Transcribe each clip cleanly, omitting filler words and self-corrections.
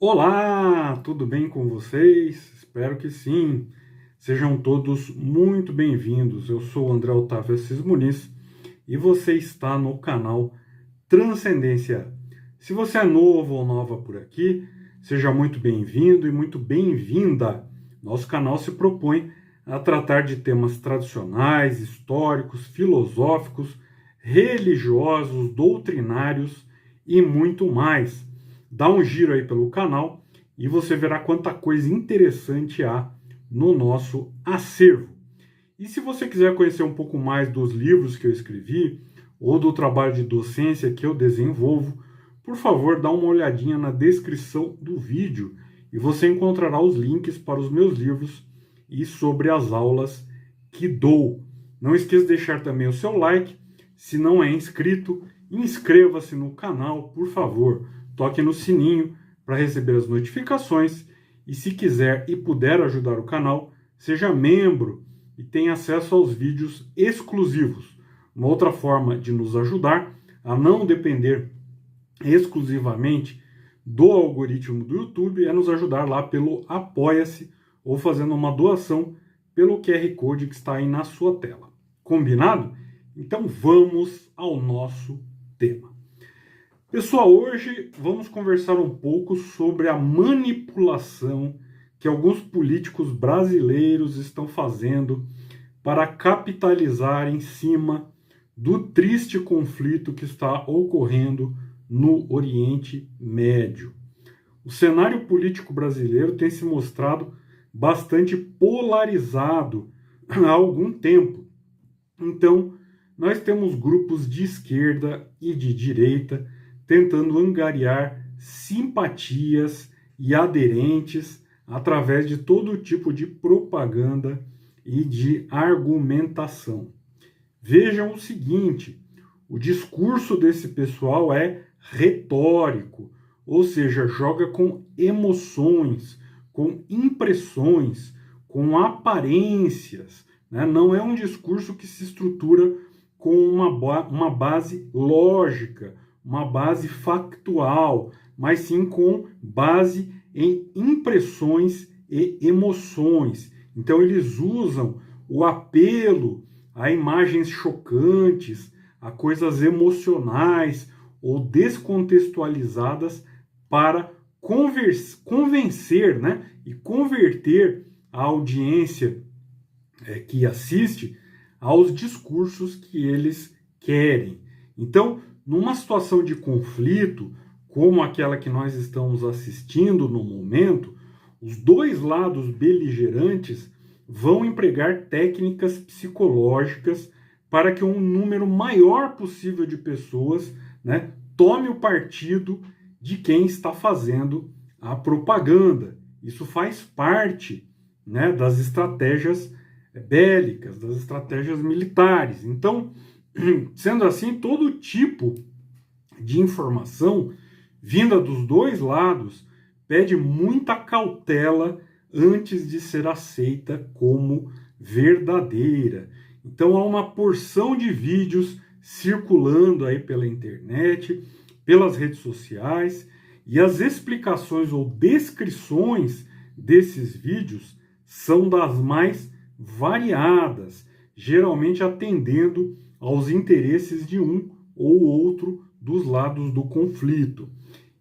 Olá, tudo bem com vocês? Espero que sim. Sejam todos muito bem-vindos. Eu sou o André Otávio Assis Muniz e você está no canal Transcendência. Se você é novo ou nova por aqui, seja muito bem-vindo e muito bem-vinda. Nosso canal se propõe a tratar de temas tradicionais, históricos, filosóficos, religiosos, doutrinários e muito mais. Dá um giro aí pelo canal e você verá quanta coisa interessante há no nosso acervo. E se você quiser conhecer um pouco mais dos livros que eu escrevi ou do trabalho de docência que eu desenvolvo, por favor, dá uma olhadinha na descrição do vídeo e você encontrará os links para os meus livros e sobre as aulas que dou. Não esqueça de deixar também o seu like. Se não é inscrito, inscreva-se no canal, por favor. Toque no sininho para receber as notificações e se quiser e puder ajudar o canal, seja membro e tenha acesso aos vídeos exclusivos. Uma outra forma de nos ajudar a não depender exclusivamente do algoritmo do YouTube é nos ajudar lá pelo Apoia-se ou fazendo uma doação pelo QR Code que está aí na sua tela. Combinado? Então vamos ao nosso tema. Pessoal, hoje vamos conversar um pouco sobre a manipulação que alguns políticos brasileiros estão fazendo para capitalizar em cima do triste conflito que está ocorrendo no Oriente Médio. O cenário político brasileiro tem se mostrado bastante polarizado há algum tempo. Então, nós temos grupos de esquerda e de direita tentando angariar simpatias e aderentes através de todo tipo de propaganda e de argumentação. Vejam o seguinte, o discurso desse pessoal é retórico, ou seja, joga com emoções, com impressões, com aparências, né? Não é um discurso que se estrutura com uma base lógica, uma base factual, mas sim com base em impressões e emoções. Então eles usam o apelo a imagens chocantes, a coisas emocionais ou descontextualizadas para convencer, né, e converter a audiência que assiste aos discursos que eles querem. Então, numa situação de conflito, como aquela que nós estamos assistindo no momento, os dois lados beligerantes vão empregar técnicas psicológicas para que um número maior possível de pessoas, né, tome o partido de quem está fazendo a propaganda. Isso faz parte, né, das estratégias bélicas, das estratégias militares. Então, sendo assim, todo tipo de informação vinda dos dois lados pede muita cautela antes de ser aceita como verdadeira. Então há uma porção de vídeos circulando aí pela internet, pelas redes sociais, e as explicações ou descrições desses vídeos são das mais variadas, geralmente atendendo aos interesses de um ou outro dos lados do conflito.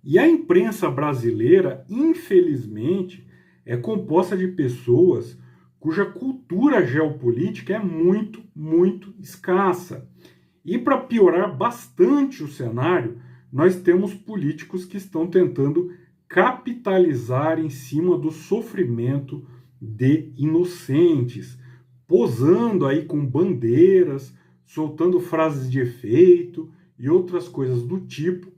E a imprensa brasileira, infelizmente, é composta de pessoas cuja cultura geopolítica é muito, muito escassa. E para piorar bastante o cenário, nós temos políticos que estão tentando capitalizar em cima do sofrimento de inocentes, posando aí com bandeiras, soltando frases de efeito e outras coisas do tipo,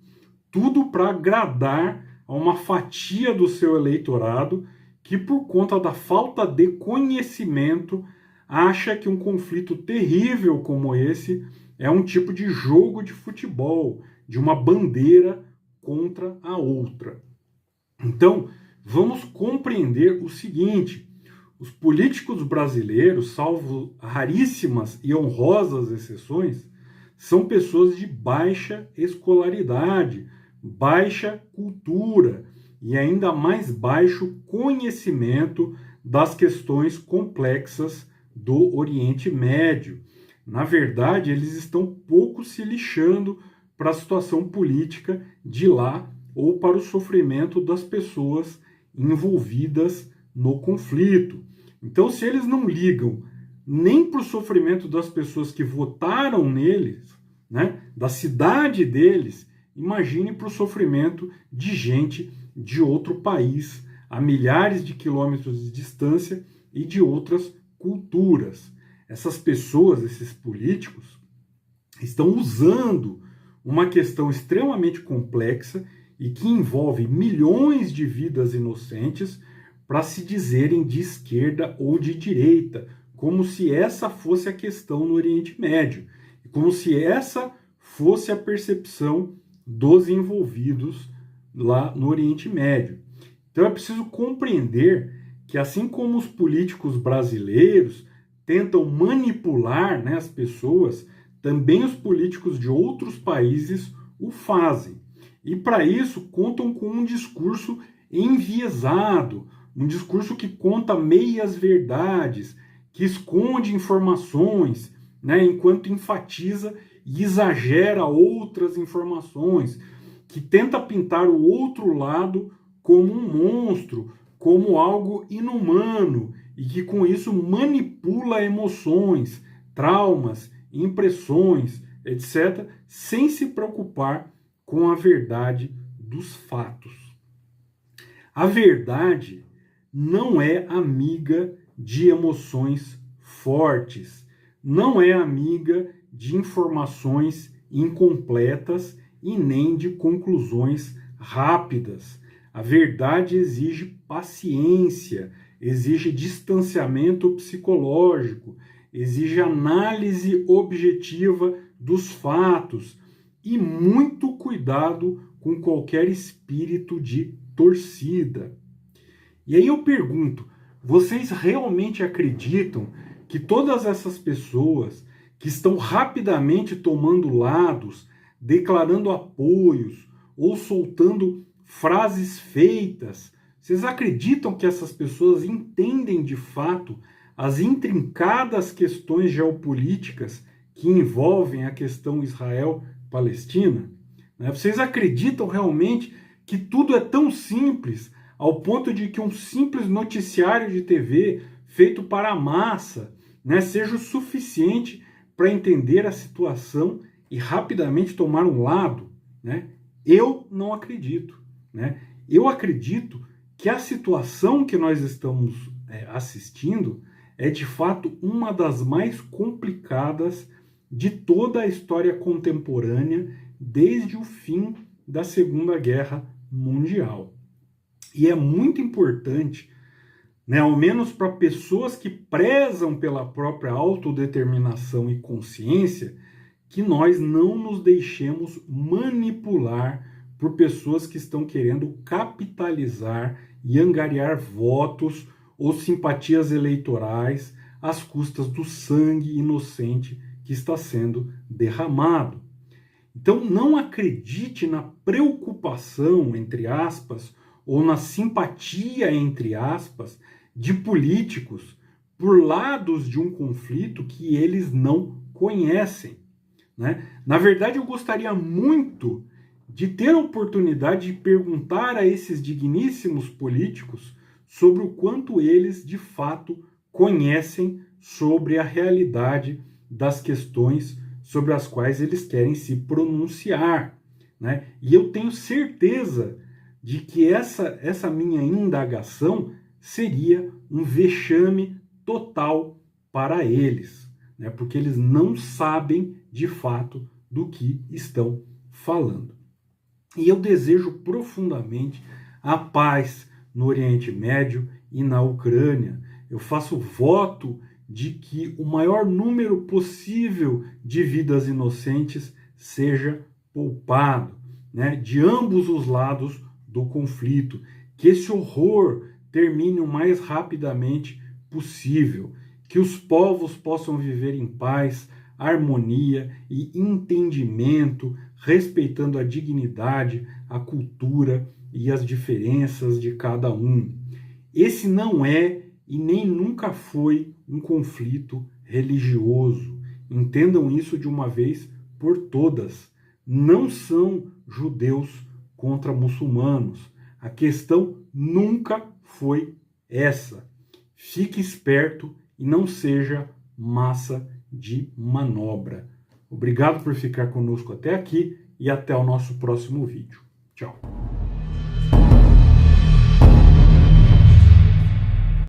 tudo para agradar a uma fatia do seu eleitorado que, por conta da falta de conhecimento, acha que um conflito terrível como esse é um tipo de jogo de futebol, de uma bandeira contra a outra. Então, vamos compreender o seguinte: os políticos brasileiros, salvo raríssimas e honrosas exceções, são pessoas de baixa escolaridade, baixa cultura, e ainda mais baixo conhecimento das questões complexas do Oriente Médio. Na verdade, eles estão pouco se lixando para a situação política de lá ou para o sofrimento das pessoas envolvidas no conflito. Então, se eles não ligam nem para o sofrimento das pessoas que votaram neles, né, da cidade deles, imagine para o sofrimento de gente de outro país, a milhares de quilômetros de distância e de outras culturas. Essas pessoas, esses políticos, estão usando uma questão extremamente complexa e que envolve milhões de vidas inocentes para se dizerem de esquerda ou de direita, como se essa fosse a questão no Oriente Médio, como se essa fosse a percepção dos envolvidos lá no Oriente Médio. Então é preciso compreender que, assim como os políticos brasileiros tentam manipular, né, as pessoas, também os políticos de outros países o fazem. E para isso contam com um discurso enviesado, um discurso que conta meias verdades, que esconde informações, né, enquanto enfatiza e exagera outras informações, que tenta pintar o outro lado como um monstro, como algo inumano, e que com isso manipula emoções, traumas, impressões, etc., sem se preocupar com a verdade dos fatos. A verdade não é amiga de emoções fortes, não é amiga de informações incompletas e nem de conclusões rápidas. A verdade exige paciência, exige distanciamento psicológico, exige análise objetiva dos fatos e muito cuidado com qualquer espírito de torcida. E aí eu pergunto, vocês realmente acreditam que todas essas pessoas que estão rapidamente tomando lados, declarando apoios ou soltando frases feitas, vocês acreditam que essas pessoas entendem de fato as intrincadas questões geopolíticas que envolvem a questão Israel-Palestina? Vocês acreditam realmente que tudo é tão simples ao ponto de que um simples noticiário de TV feito para a massa, seja o suficiente para entender a situação e rapidamente tomar um lado? Eu não acredito. Eu acredito que a situação que nós estamos assistindo é de fato uma das mais complicadas de toda a história contemporânea desde o fim da Segunda Guerra Mundial. E é muito importante, ao menos para pessoas que prezam pela própria autodeterminação e consciência, que nós não nos deixemos manipular por pessoas que estão querendo capitalizar e angariar votos ou simpatias eleitorais às custas do sangue inocente que está sendo derramado. Então não acredite na preocupação, entre aspas, ou na simpatia, entre aspas, de políticos por lados de um conflito que eles não conhecem. Na verdade, eu gostaria muito de ter a oportunidade de perguntar a esses digníssimos políticos sobre o quanto eles, de fato, conhecem sobre a realidade das questões sobre as quais eles querem se pronunciar. E eu tenho certeza de que essa minha indagação seria um vexame total para eles, porque eles não sabem de fato do que estão falando. E eu desejo profundamente a paz no Oriente Médio e na Ucrânia. Eu faço voto de que o maior número possível de vidas inocentes seja poupado, de ambos os lados do conflito, que esse horror termine o mais rapidamente possível, que os povos possam viver em paz, harmonia e entendimento, respeitando a dignidade, a cultura e as diferenças de cada um. Esse não é e nem nunca foi um conflito religioso. Entendam isso de uma vez por todas. Não são judeus contra muçulmanos. A questão nunca foi essa. Fique esperto e não seja massa de manobra. Obrigado por ficar conosco até aqui e até o nosso próximo vídeo. Tchau.